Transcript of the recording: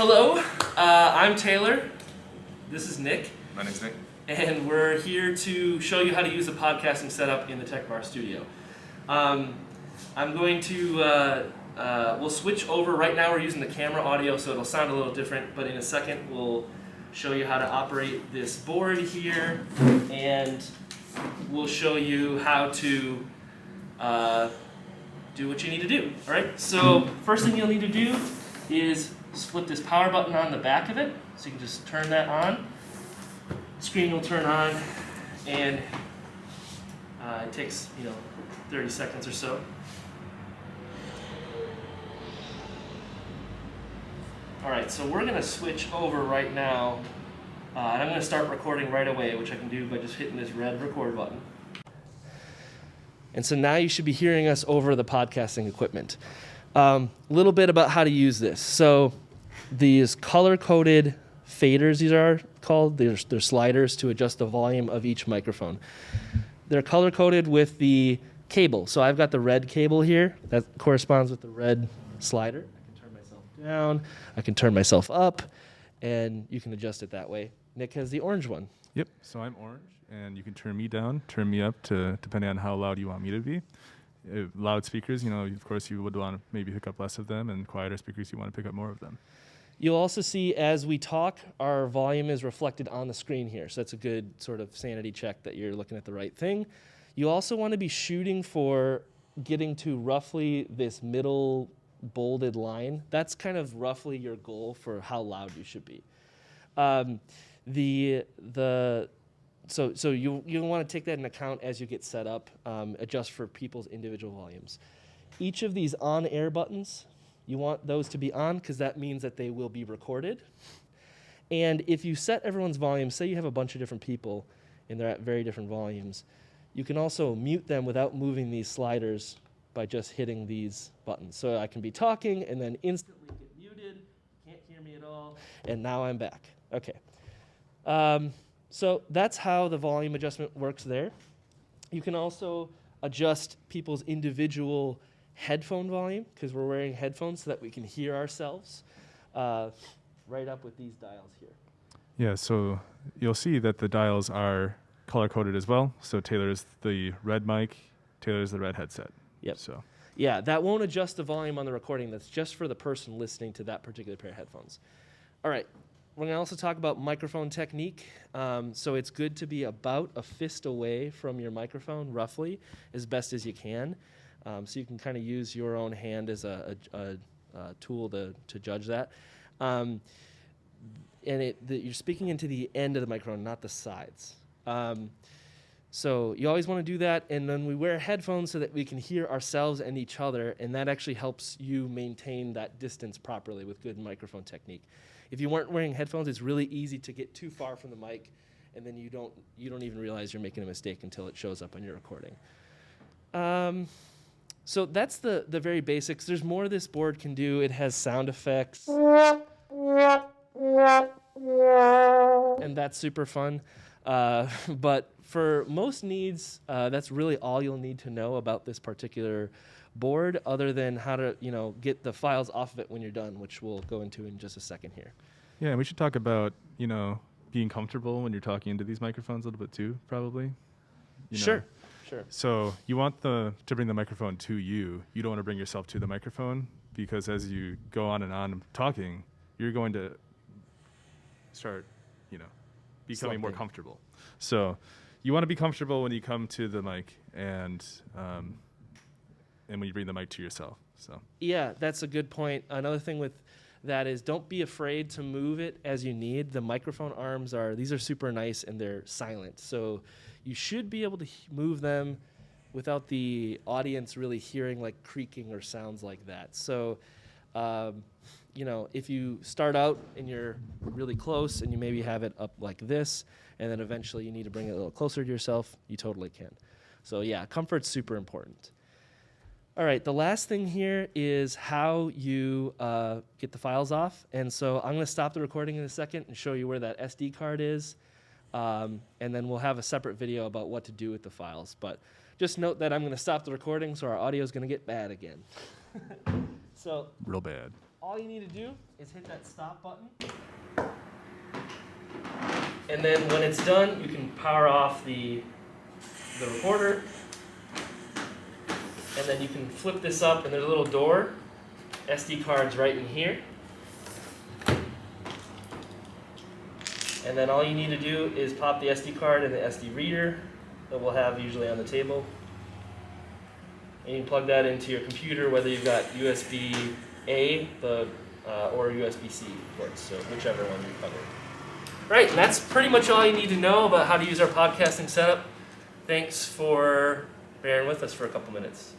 Hello, I'm Taylor. This is Nick. My name's Nick. And we're here to show you how to use a podcasting setup in the Tech Bar studio. I'm going to, we'll switch over. Right now we're using the camera audio, so it'll sound a little different, but in a second we'll show you how to operate this board here, and we'll show you how to do what you need to do. All right, so first thing you'll need to do is flip this power button on the back of it, so you can just turn that on. Screen will turn on, and it takes 30 seconds or so. All right, so we're gonna switch over right now, and I'm gonna start recording right away, which I can do by just hitting this red record button. And so now you should be hearing us over the podcasting equipment. A little bit about how to use this. So these color-coded faders, these are called, they're sliders to adjust the volume of each microphone. They're color-coded with the cable. So I've got the red cable here that corresponds with the red slider. I can turn myself down, I can turn myself up, and you can adjust it that way. Nick has the orange one. Yep, so I'm orange, and you can turn me down, turn me up, to depending on how loud you want me to be. Loud speakers, of course you would want to maybe pick up less of them, and quieter speakers, you want to pick up more of them. You'll also see as we talk, our volume is reflected on the screen here. So that's a good sort of sanity check that you're looking at the right thing. You also want to be shooting for getting to roughly this middle bolded line. That's kind of roughly your goal for how loud you should be. So you'll want to take that into account as you get set up, adjust for people's individual volumes. Each of these on-air buttons, you want those to be on because that means that they will be recorded. And if you set everyone's volume, say you have a bunch of different people and they're at very different volumes, you can also mute them without moving these sliders by just hitting these buttons. So I can be talking and then instantly get muted, can't hear me at all, and now I'm back. Okay. So that's how the volume adjustment works there. You can also adjust people's individual headphone volume because we're wearing headphones so that we can hear ourselves right up with these dials here. Yeah, so you'll see that the dials are color-coded as well. So Taylor's the red mic, Taylor's the red headset. Yep. So yeah, that won't adjust the volume on the recording. That's just for the person listening to that particular pair of headphones. All right. We're going to also talk about microphone technique. So it's good to be about a fist away from your microphone, roughly, as best as you can. So you can kind of use your own hand as a tool to judge that. And you're speaking into the end of the microphone, not the sides. So you always want to do that. And then we wear headphones so that we can hear ourselves and each other, and that actually helps you maintain that distance properly with good microphone technique. If you weren't wearing headphones, it's really easy to get too far from the mic, and then you don't even realize you're making a mistake until it shows up on your recording. So that's the very basics. There's more this board can do. It has sound effects, and that's super fun. But for most needs, that's really all you'll need to know about this particular board, other than how to get the files off of it when you're done, which we'll go into in just a second here. yeah, and we should talk about being comfortable when you're talking into these microphones a little bit too, probably. Sure. So you want to bring the microphone to you. You don't want to bring yourself to the microphone, because as you go on and on talking, you're going to start, becoming more comfortable. So you want to be comfortable when you come to the mic and when you bring the mic to yourself. So yeah, that's a good point. Another thing with that is don't be afraid to move it as you need. The microphone arms these are super nice and they're silent. So you should be able to move them without the audience really hearing like creaking or sounds like that. So, if you start out and you're really close and you maybe have it up like this, and then eventually you need to bring it a little closer to yourself, you totally can. So yeah, comfort's super important. All right, the last thing here is how you get the files off. And so I'm going to stop the recording in a second and show you where that SD card is. And then we'll have a separate video about what to do with the files. But just note that I'm going to stop the recording, so our audio is going to get bad again. So real bad. all you need to do is hit that stop button. And then when it's done, you can power off the recorder. And then you can flip this up, and there's a little door. SD card's right in here. And then all you need to do is pop the SD card in the SD reader that we'll have usually on the table. And you can plug that into your computer, whether you've got USB-A or USB-C ports, so whichever one you cover. Right, and that's pretty much all you need to know about how to use our podcasting setup. Thanks for bearing with us for a couple minutes.